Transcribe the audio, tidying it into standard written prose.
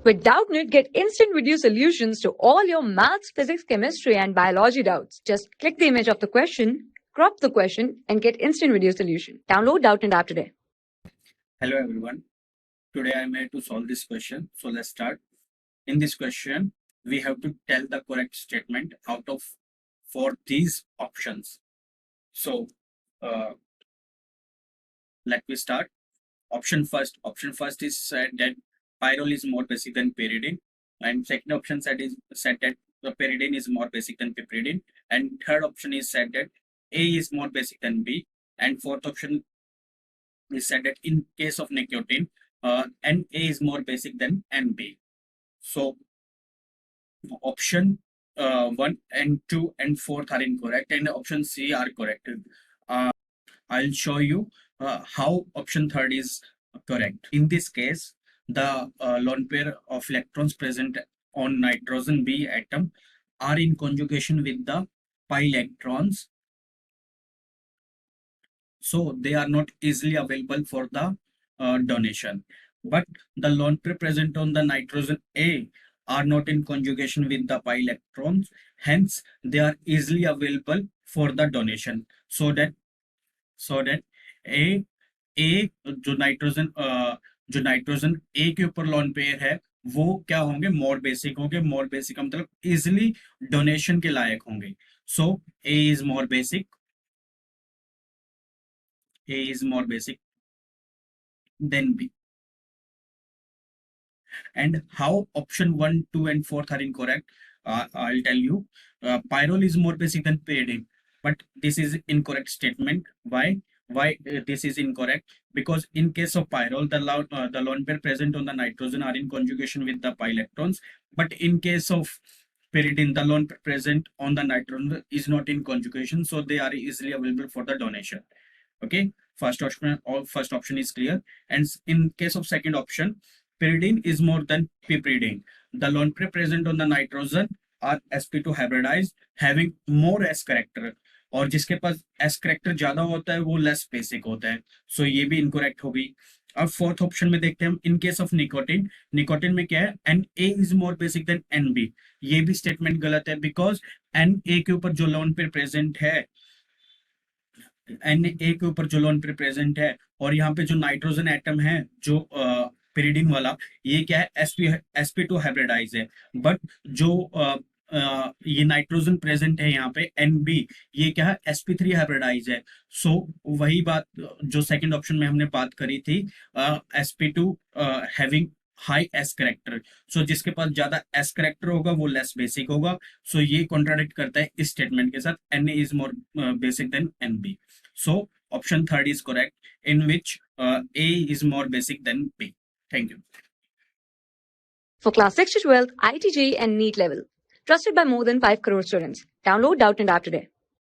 With Doubtnut, get instant video solutions to all your maths, physics, chemistry, and biology doubts. Just click the image of the question, crop the question, and get instant video solution. Download Doubtnut app today. Hello everyone. Today I am here to solve this question. So let's start. In this question, we have to tell the correct statement out of for these options. So let me start. Option first is said that pyrrole is more basic than pyridine, and second option said that the pyridine is more basic than piperidine, and third option is said that A is more basic than B, and fourth option is said that in case of nicotine, NA is more basic than NB. So option 1 and 2 and 4 are incorrect, and option C are correct. I'll show you how option 3 is correct. In this case, the lone pair of electrons present on nitrogen B atom are in conjugation with the pi electrons, so they are not easily available for the donation. But the lone pair present on the nitrogen A are not in conjugation with the pi electrons, hence they are easily available for the donation. So that A जो nitrogen ए के ऊपर lone pair है वो क्या होंगे, मोर basic होंगे. मोर basic का मतलब इजिली डोनेशन के लायक होंगे. So A is more basic, A is more basic than B. And how option 1, 2, and 4 are incorrect, I'll tell you. Pyrrole is more basic than pyridine, but this is incorrect statement. Why this is incorrect? Because in case of pyrrole, the lone pair present on the nitrogen are in conjugation with the pi electrons, but in case of pyridine, the lone pair present on the nitrogen is not in conjugation, so they are easily available for the donation. Okay, first option is clear. And in case of second option, pyridine is more than piperidine. The lone pair present on the nitrogen are sp2 hybridized having more s character, और जिसके पास s character ज्यादा होता है वो less basic होता है. सो ये भी incorrect होगी. अब फोर्थ ऑप्शन में देखते हैं हम. इन केस ऑफ निकोटिन में क्या है, Na is more basic than Nb. ये भी स्टेटमेंट गलत है, बिकॉज Na के ऊपर जो लोन पेयर प्रेजेंट है, Na के ऊपर जो लोन पेयर प्रेजेंट है, और यहाँ पे जो नाइट्रोजन एटम है जो pyridine वाला, ये क्या है, sp2 हाइब्रिडाइज है. बट जो ये नाइट्रोजन प्रेजेंट है यहाँ पे Nb, ये क्या है, sp3 हाइब्रिडाइज है. सो वही बात जो सेकंड ऑप्शन में हमने बात करी थी, sp2 having high S character. सो जिसके पास ज्यादा एस करेक्टर होगा वो लेस बेसिक होगा. सो ये कॉन्ट्राडिक्ट करता है इस स्टेटमेंट के साथ, Na is more basic than Nb. So option 3 is correct, in which A is more basic than B. Thank you. For class 6 to 12, IIT JEE and NEET level. Trusted by more than 5 crore students. Download Doubtnut app today.